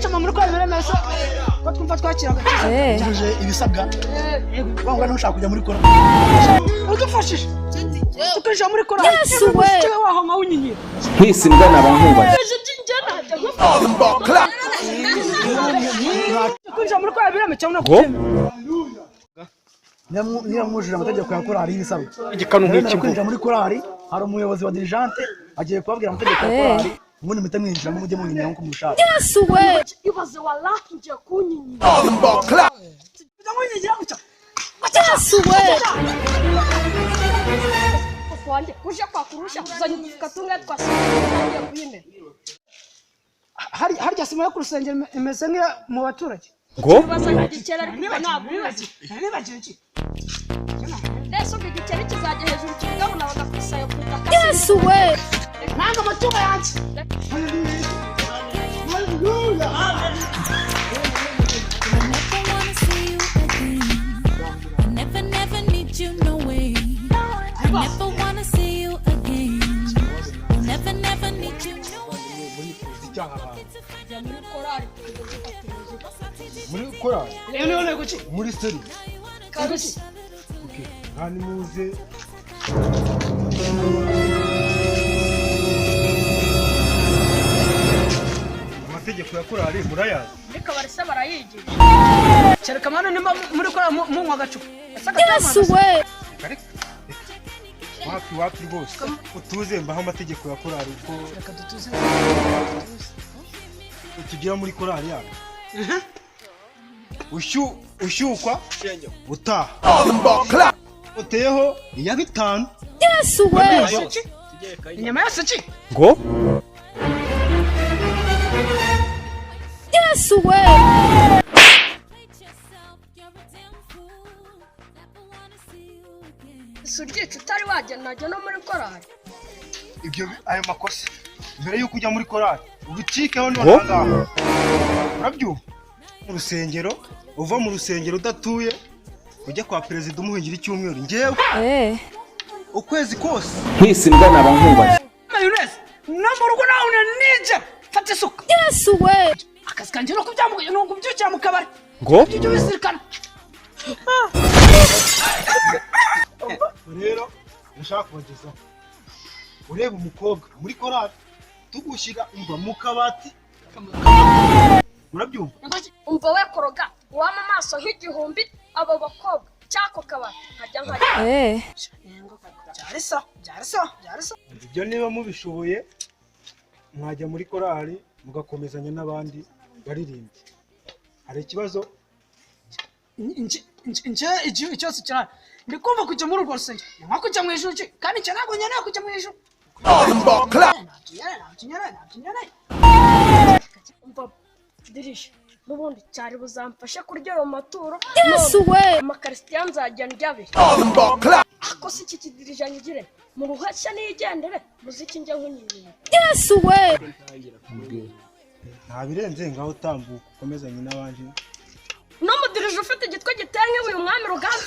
cyama muri kwa biremezo ko twumva twakiraga cyuje ibisabwa bangwa n'ushaka kujya muri kora udufashije tukije muri kora cyo waho nka unyinyira kwisi mbwa nabankuba tukije muri kwa biremezo cyangwa niya mujura amategeko ya korali y'ibisabwa igikanu nk'iki kwinjira muri korali hari umuyobozi wa dirigente agiye kubabwira amategeko ya korali ubundi mpita mwinjiramo mujye munyinyira nko mushaka Yesu we ibaze wallahi ngiye kunyinyira Yesu we kwande kuje kwa kurusha kuzanye kutunga twasiye kuyime hari jasima yo kurusengera imeze nk'iya mu baturage ngo bazanye igikera niba ntabwo bibagiye iki Yesu igikera kizajya hejuru kigaho nabaga kwisayo kutaka Yesu we nanga amatungo yanjye muri korali none guki muri seri kaguki okay hani muze amategeko ya korali murayazi reka barisa barayigira cyereka mano nimba muri kora munywa gacupa Yesu we wapi rwose utuze mbaho amategeko ya korali uko reka dutuze tugira muri korali yabo ushyukwa utaha uteyeho iya 5 Yesu we inyama yose ki ngo Yesu we suryica utari wajya no muri korali ibyo ayo makosa mbere yuko ujya muri korali ubicikeho none ngaho urabyumva mu rusengero uva mu rusengero udatuye ujya kwa perezida umuhingira icyumweru ngewe ukwezi kose kwisi mbwa nabankuba mayonnaise no rugo nawe ninja fata isuka Yesu we akazi kanje no kubyamuye no kubyukira mu kabari ngo ibyo bisirikana rero ndashaka kubagezaho ureba umukobwa muri korali tugushyira umva mu kabati urabyumva umva we koroga wama amaso nk'igihumbi abo bakobwa cyako kabati nkajya byarisa ibyo niba mubishoboye mwajya muri korali mugakomezanya n'abandi baririmbyi hari ikibazo igihe cyose cyane ndi kumva kujya muri urwo rusengero nko kujya mu ijuru kandi icyo ntabwo nkeneye kujya mu ijuru dirisha n'ubundi cyari buzamfashe kurya ayo maturo Yesu we amakarisitiya nzajya ndyabe ako si iki kidirija nyigire mu ruhashya nigendere muziki njye nkunyiriye Yesu we nta birenze ngaho utambuka ukomezanye n'abandi no mudirije ufite igitwe giteye nk'uyu mwami rugamba